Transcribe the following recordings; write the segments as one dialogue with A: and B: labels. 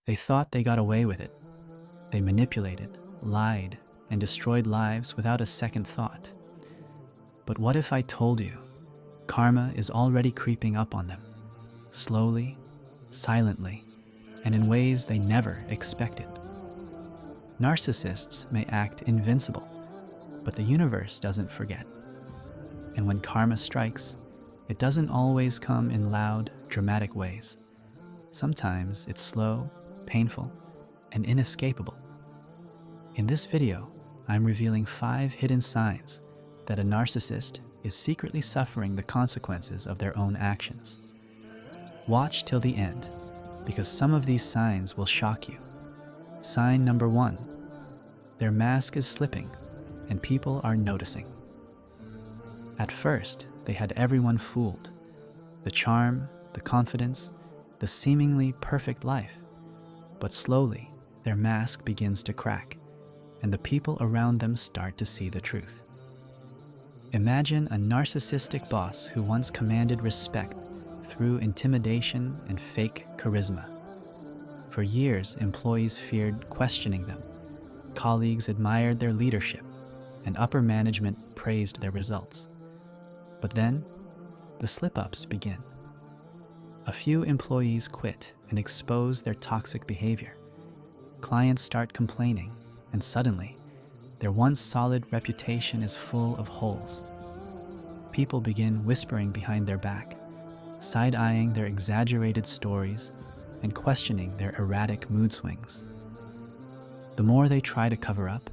A: They thought they got away with it. They manipulated, lied, and destroyed lives without a second thought. But what if I told you karma is already creeping up on them, slowly, silently, and in ways they never expected? Narcissists may act invincible, but the universe doesn't forget. And when karma strikes, it doesn't always come in loud, dramatic ways. Sometimes it's slow, painful, and inescapable. In this video, I'm revealing 5 hidden signs that a narcissist is secretly suffering the consequences of their own actions. Watch till the end, because some of these signs will shock you. Sign number 1. Their mask is slipping, and people are noticing. At first, they had everyone fooled. The charm, the confidence, the seemingly perfect life. But slowly, their mask begins to crack, and the people around them start to see the truth. Imagine a narcissistic boss who once commanded respect through intimidation and fake charisma. For years, employees feared questioning them. Colleagues admired their leadership, and upper management praised their results. But then, the slip-ups begin. A few employees quit and expose their toxic behavior. Clients start complaining, and suddenly, their once solid reputation is full of holes. People begin whispering behind their back, side-eyeing their exaggerated stories, and questioning their erratic mood swings. The more they try to cover up,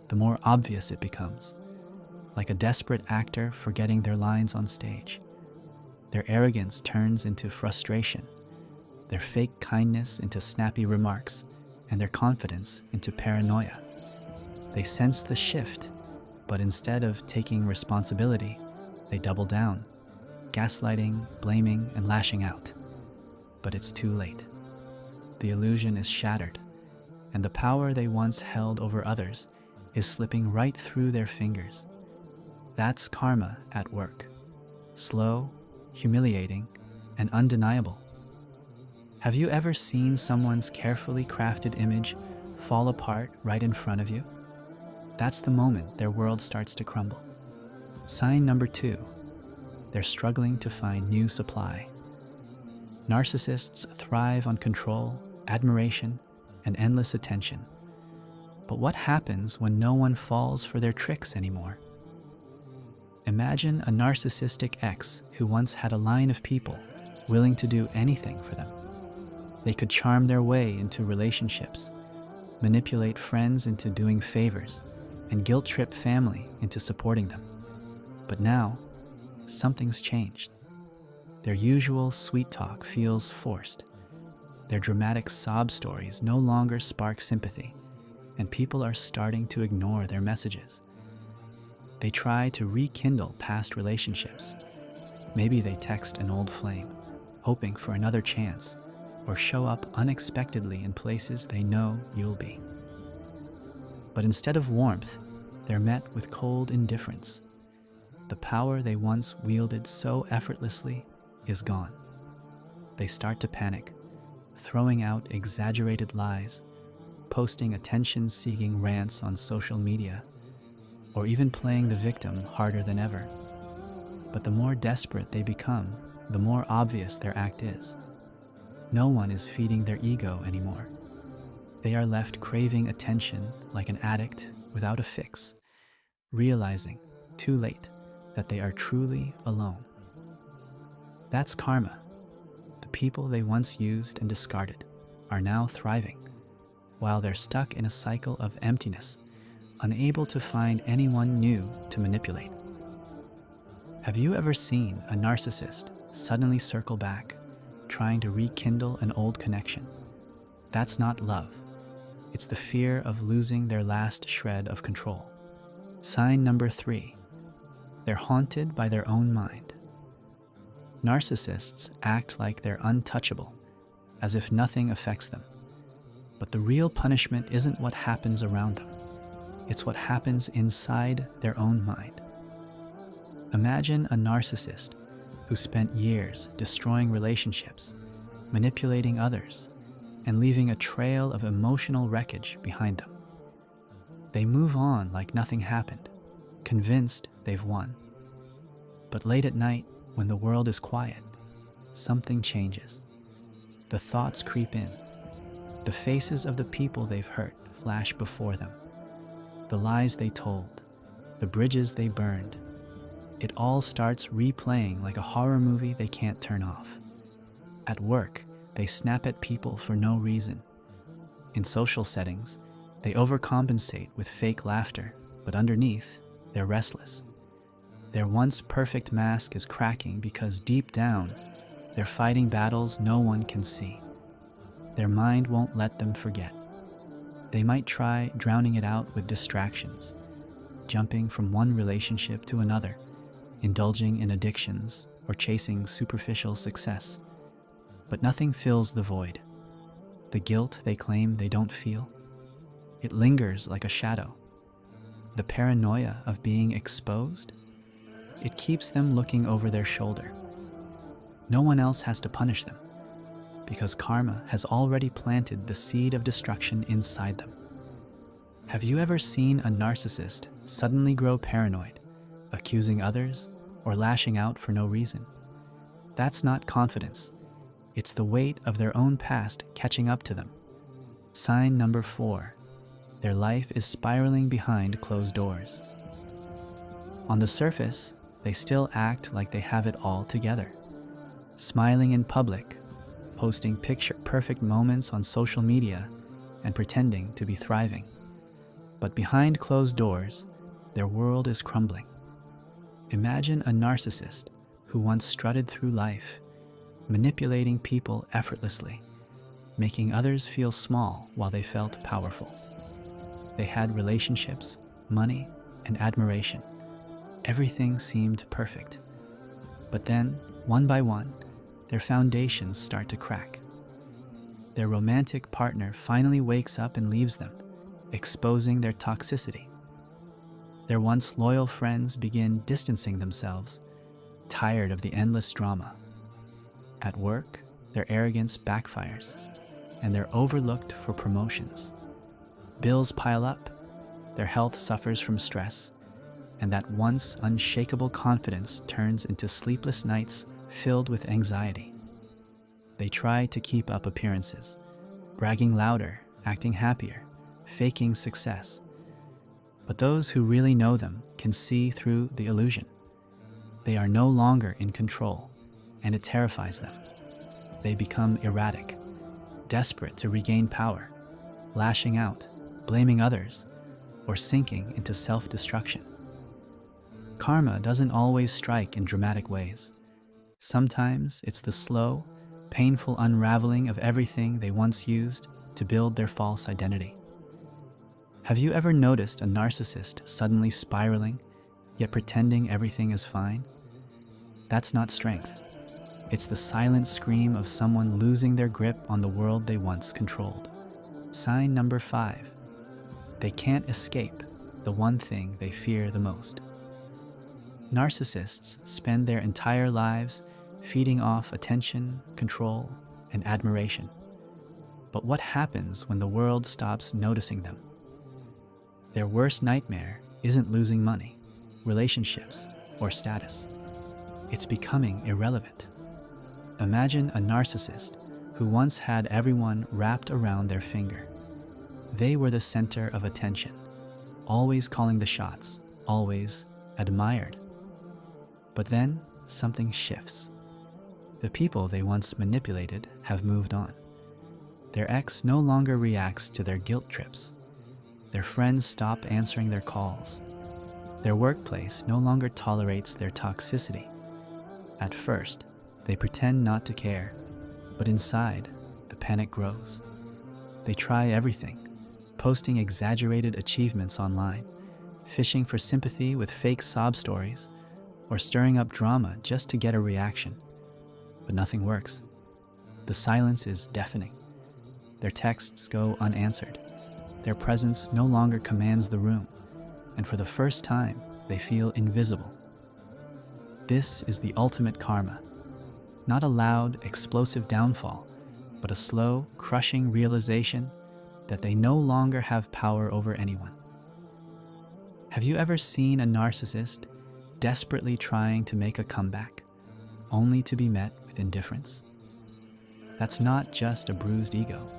A: the more obvious it becomes, like a desperate actor forgetting their lines on stage. Their arrogance turns into frustration, their fake kindness into snappy remarks, and their confidence into paranoia. They sense the shift, but instead of taking responsibility, they double down, gaslighting, blaming, and lashing out. But it's too late. The illusion is shattered, and the power they once held over others is slipping right through their fingers. That's karma at work. Slow, humiliating, and undeniable. Have you ever seen someone's carefully crafted image fall apart right in front of you? That's the moment their world starts to crumble. Sign number 2. They're struggling to find new supply. Narcissists thrive on control, admiration, and endless attention. But what happens when no one falls for their tricks anymore? Imagine a narcissistic ex who once had a line of people willing to do anything for them. They could charm their way into relationships, manipulate friends into doing favors, and guilt-trip family into supporting them. But now, something's changed. Their usual sweet talk feels forced. Their dramatic sob stories no longer spark sympathy, and people are starting to ignore their messages. They try to rekindle past relationships. Maybe they text an old flame, hoping for another chance, or show up unexpectedly in places they know you'll be. But instead of warmth, they're met with cold indifference. The power they once wielded so effortlessly is gone. They start to panic, throwing out exaggerated lies, posting attention-seeking rants on social media, or even playing the victim harder than ever. But the more desperate they become, the more obvious their act is. No one is feeding their ego anymore. They are left craving attention like an addict without a fix, realizing, too late, that they are truly alone. That's karma. The people they once used and discarded are now thriving, while they're stuck in a cycle of emptiness, unable to find anyone new to manipulate. Have you ever seen a narcissist suddenly circle back, trying to rekindle an old connection? That's not love. It's the fear of losing their last shred of control. Sign number 3. They're haunted by their own mind. Narcissists act like they're untouchable, as if nothing affects them. But the real punishment isn't what happens around them. It's what happens inside their own mind. Imagine a narcissist who spent years destroying relationships, manipulating others, and leaving a trail of emotional wreckage behind them. They move on like nothing happened, convinced they've won. But late at night, when the world is quiet, something changes. The thoughts creep in. The faces of the people they've hurt flash before them. The lies they told, the bridges they burned. It all starts replaying like a horror movie they can't turn off. At work, they snap at people for no reason. In social settings, they overcompensate with fake laughter, but underneath, they're restless. Their once perfect mask is cracking because deep down, they're fighting battles no one can see. Their mind won't let them forget. They might try drowning it out with distractions, jumping from one relationship to another, indulging in addictions or chasing superficial success. But nothing fills the void. The guilt they claim they don't feel, it lingers like a shadow. The paranoia of being exposed, it keeps them looking over their shoulder. No one else has to punish them, because karma has already planted the seed of destruction inside them. Have you ever seen a narcissist suddenly grow paranoid, accusing others, or lashing out for no reason? That's not confidence. It's the weight of their own past catching up to them. Sign number 4. Their life is spiraling behind closed doors. On the surface, they still act like they have it all together. Smiling in public, posting picture-perfect moments on social media, and pretending to be thriving. But behind closed doors, their world is crumbling. Imagine a narcissist who once strutted through life, manipulating people effortlessly, making others feel small while they felt powerful. They had relationships, money, and admiration. Everything seemed perfect. But then, one by one, their foundations start to crack. Their romantic partner finally wakes up and leaves them, exposing their toxicity. Their once loyal friends begin distancing themselves, tired of the endless drama. At work, their arrogance backfires, and they're overlooked for promotions. Bills pile up, their health suffers from stress, and that once unshakable confidence turns into sleepless nights filled with anxiety. They try to keep up appearances, bragging louder, acting happier, faking success. But those who really know them can see through the illusion. They are no longer in control, and it terrifies them. They become erratic, desperate to regain power, lashing out, blaming others, or sinking into self-destruction. Karma doesn't always strike in dramatic ways. Sometimes it's the slow, painful unraveling of everything they once used to build their false identity. Have you ever noticed a narcissist suddenly spiraling, yet pretending everything is fine? That's not strength. It's the silent scream of someone losing their grip on the world they once controlled. Sign number 5. They can't escape the one thing they fear the most. Narcissists spend their entire lives feeding off attention, control, and admiration. But what happens when the world stops noticing them? Their worst nightmare isn't losing money, relationships, or status. It's becoming irrelevant. Imagine a narcissist who once had everyone wrapped around their finger. They were the center of attention, always calling the shots, always admired. But then something shifts. The people they once manipulated have moved on. Their ex no longer reacts to their guilt trips. Their friends stop answering their calls. Their workplace no longer tolerates their toxicity. At first, they pretend not to care, but inside, the panic grows. They try everything, posting exaggerated achievements online, fishing for sympathy with fake sob stories, or stirring up drama just to get a reaction. But nothing works. The silence is deafening. Their texts go unanswered. Their presence no longer commands the room, and for the first time, they feel invisible. This is the ultimate karma. Not a loud, explosive downfall, but a slow, crushing realization that they no longer have power over anyone. Have you ever seen a narcissist desperately trying to make a comeback, only to be met with indifference? That's not just a bruised ego.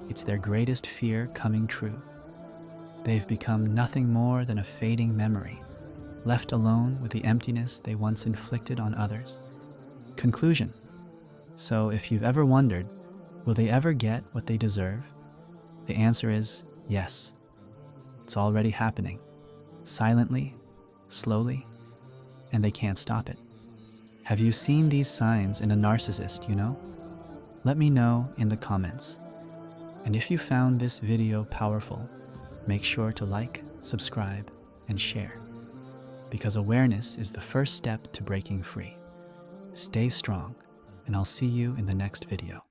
A: It's their greatest fear coming true. They've become nothing more than a fading memory, left alone with the emptiness they once inflicted on others. Conclusion. So if you've ever wondered, will they ever get what they deserve? The answer is yes. It's already happening. Silently, slowly, and they can't stop it. Have you seen these signs in a narcissist, Let me know in the comments. And if you found this video powerful, make sure to like, subscribe, and share. Because awareness is the first step to breaking free. Stay strong, and I'll see you in the next video.